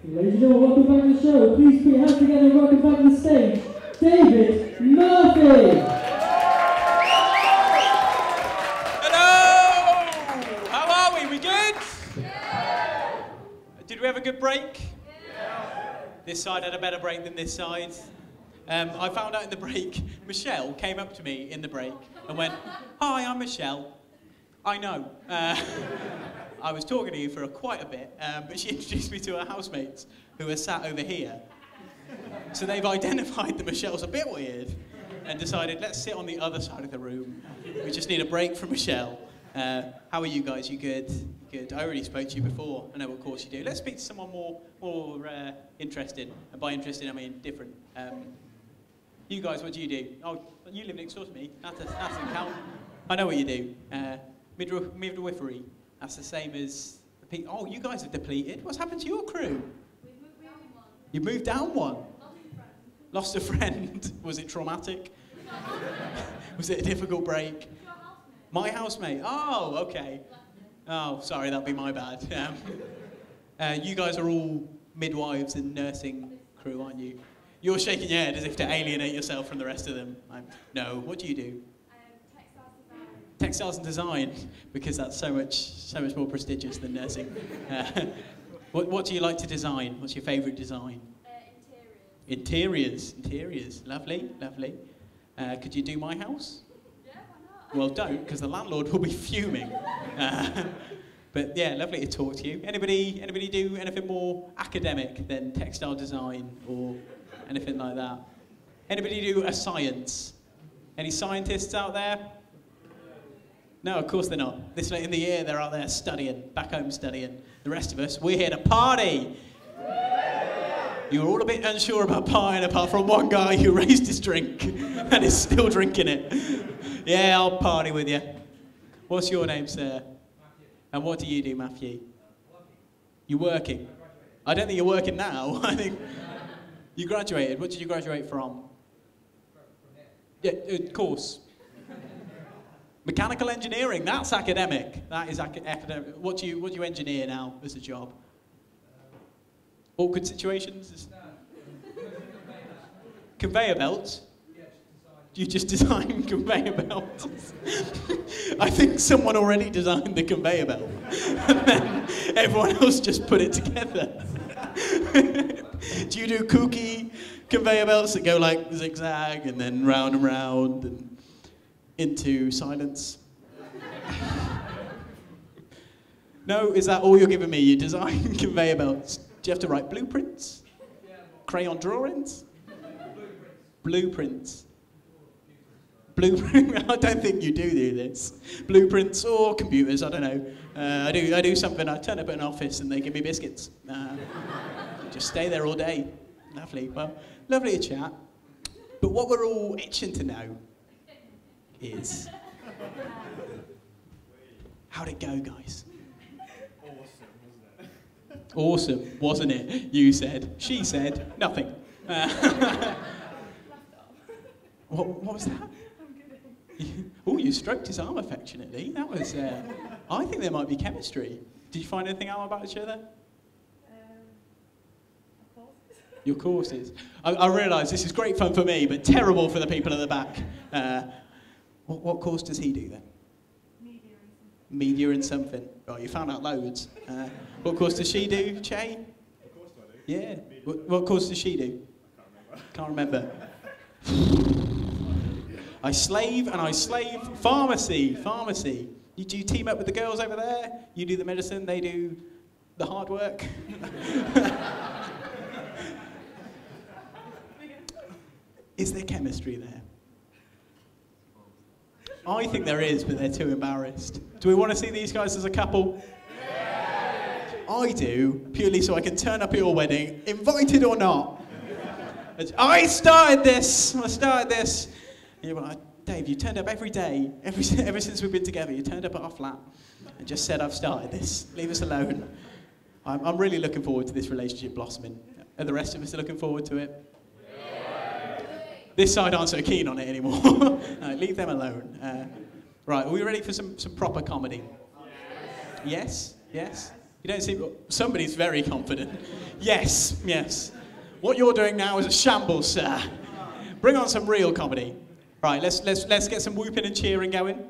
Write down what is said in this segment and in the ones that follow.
Ladies and gentlemen, welcome back to the show. Please put your hands together and welcome back to the stage, David Murphy. Hello! How are we? We good? Yeah. Did we have a good break? Yeah. This side had a better break than this side. I found out in the break, Michelle came up to me in the break and went, "Hi, I'm Michelle." I know. I was talking to you for quite a bit, but she introduced me to her housemates who are sat over here. So they've identified that Michelle's a bit weird and decided, let's sit on the other side of the room. We just need a break from Michelle. How are you guys? You good? Good. I already spoke to you before. I know what course you do. Let's speak to someone more interested. And by interested, I mean different. You guys, what do you do? Oh, you live next door to me. That doesn't count. I know what you do. Midwifery. That's the same as the people. Oh, you guys are depleted. What's happened to your crew? We moved down one. You moved down one? Lost a friend. Lost a friend? Was it traumatic? Was it a difficult break? Your housemate. My housemate? Oh, okay. Oh, sorry, that'd be my bad. You guys are all midwives and nursing crew, aren't you? You're shaking your head as if to alienate yourself from the rest of them. No, what do you do? Textiles design. Textiles and design, because that's so much more prestigious than nursing. What do you like to design? What's your favourite design? Interiors. Interiors. Lovely, lovely. Could you do my house? Yeah, why not? Well, don't, because the landlord will be fuming. But yeah, lovely to talk to you. Anybody do anything more academic than textile design or anything like that? Anybody do a science? Any scientists out there? No, of course they're not. This late in the year, they're out there studying, back home studying. The rest of us, we're here to party. You were all a bit unsure about partying, apart from one guy who raised his drink and is still drinking it. Yeah, I'll party with you. What's your name, sir? Matthew. And what do you do, Matthew? You're working? I don't think you're working now. I think you graduated. What did you graduate from? Yeah, course. Mechanical engineering, that's academic. That is academic. What do you engineer now as a job? Awkward situations? Conveyor belts? You just design conveyor belts? I think someone already designed the conveyor belt. And then everyone else just put it together. Do you do kooky conveyor belts that go like zigzag and then round and round and into silence? No, is that all you're giving me? You design conveyor belts. Do you have to write blueprints? Crayon drawings? Blueprints. Blueprint. I don't think you do this. Blueprints or computers, I don't know. I do something, I turn up at an office and they give me biscuits. Just stay there all day. Lovely. Well, lovely to chat. But what we're all itching to know is, how'd it go, guys? Awesome, wasn't it? You said. She said. Nothing. What was that? Oh, you stroked his arm affectionately. That was, I think there might be chemistry. Did you find anything out about each other? Your courses. I realise this is great fun for me, but terrible for the people at the back. What course does he do then? Media and something. Oh, you found out loads. What course does she do, Che? Of course I do. Yeah. What course does she do? Can't remember. I slave. Pharmacy. Do you team up with the girls over there? You do the medicine, they do the hard work. Is there chemistry there? I think there is, but they're too embarrassed. Do we want to see these guys as a couple? Yeah. I do, purely so I can turn up at your wedding, invited or not. I started this. And you're like, Dave, you turned up every day, ever since we've been together. You turned up at our flat and just said, I've started this. Leave us alone. I'm really looking forward to this relationship blossoming. Are the rest of us looking forward to it? This side aren't so keen on it anymore. No, leave them alone. Right, are we ready for some proper comedy? Yes? Yes? You don't seem... Somebody's very confident. Yes, yes. What you're doing now is a shambles, sir. Bring on some real comedy. Right, let's get some whooping and cheering going.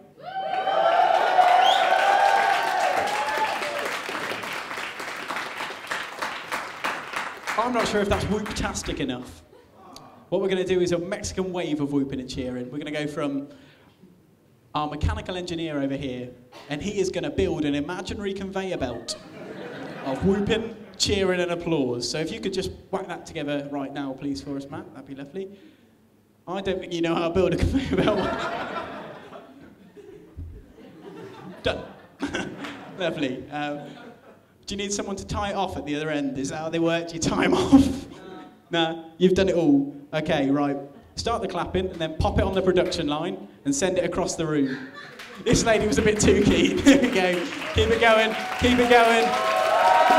I'm not sure if that's whoop-tastic enough. What we're going to do is a Mexican wave of whooping and cheering. We're going to go from our mechanical engineer over here, and he is going to build an imaginary conveyor belt of whooping, cheering and applause. So if you could just whack that together right now, please, for us, Matt, that'd be lovely. I don't think you know how to build a conveyor belt. Done. Lovely. Do you need someone to tie it off at the other end? Is that how they work? Do you tie them off? No, you've done it all. Okay, right. Start the clapping and then pop it on the production line and send it across the room. This lady was a bit too keen. There we go. Keep it going. Keep it going.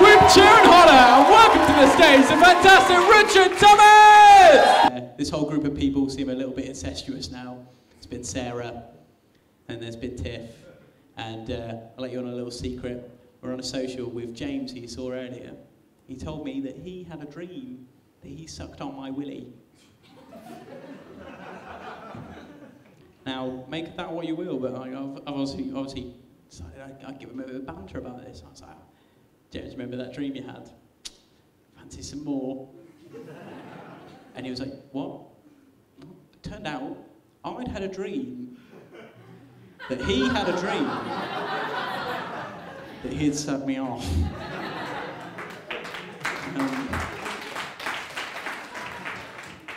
Whoop, cheer and holler, and welcome to the stage, the fantastic Richard Thomas! This whole group of people seem a little bit incestuous now. It's been Sarah, and there's been Tiff, and I'll let you on a little secret. We're on a social with James, who you saw earlier. He told me that he had a dream that he sucked on my willy. Now, make of that what you will, but I've obviously decided I'd give him a bit of banter about this. I was like, James, remember that dream you had? Fancy some more? And he was like, what? It turned out I'd had a dream that he had a dream that he'd suck me off.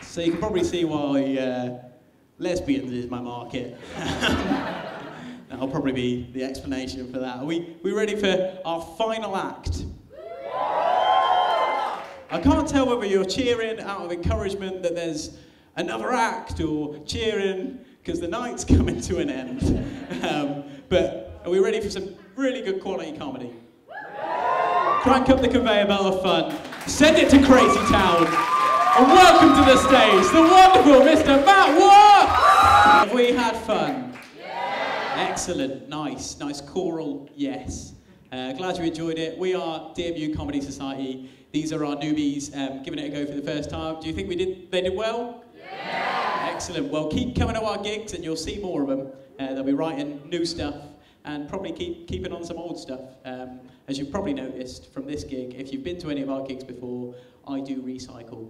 So you can probably see why lesbians is my market. That'll probably be the explanation for that. Are we ready for our final act? I can't tell whether you're cheering out of encouragement that there's another act or cheering because the night's coming to an end. But are we ready for some really good quality comedy? Crank up the conveyor belt of fun. Send it to Crazy Town. And welcome to the stage, the wonderful Mr. Matt Watt! Have we had fun? Excellent, nice choral yes. Glad you enjoyed it. We are DMU Comedy Society. These are our newbies giving it a go for the first time. Do you think they did well? Yeah. Excellent. Well, keep coming to our gigs and you'll see more of them. They'll be writing new stuff and probably keeping on some old stuff. As you've probably noticed from this gig, if you've been to any of our gigs before, I do recycle.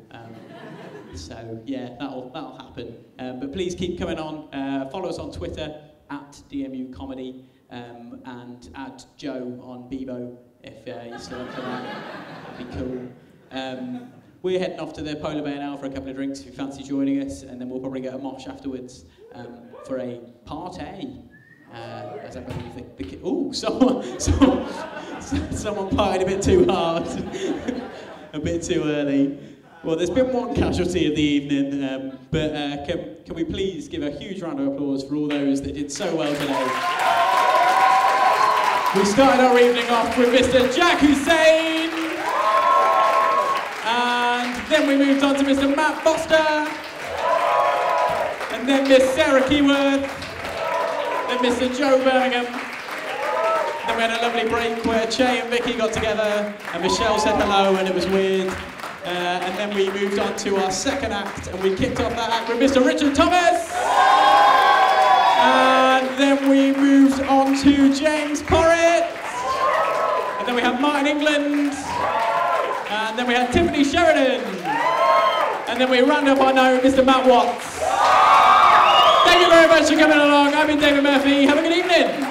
So yeah, that'll happen. But please keep coming on. Follow us on Twitter @DMU Comedy and add Joe on Bebo if you're still up for that. That'd be cool. We're heading off to the Polar Bear now for a couple of drinks if you fancy joining us, and then we'll probably get a mosh afterwards for a party. As I believe the kid. Ooh, someone partied a bit too hard, a bit too early. Well, there's been one casualty of the evening, but can we please give a huge round of applause for all those that did so well today? We started our evening off with Mr. Jack Hussain, and then we moved on to Mr. Matt Foster, and then Miss Sarah Keyworth, then Mr. Joe Birmingham. Then we had a lovely break where Che and Vicky got together, and Michelle said hello, and it was weird. And then we moved on to our second act, and we kicked off that act with Mr. Richard Thomas. And then we moved on to James Porritt. And then we had Martin England. And then we had Tiffany Sheridan. And then we round up our night with Mr. Matt Watts. Thank you very much for coming along. I've been David Murphy. Have a good evening.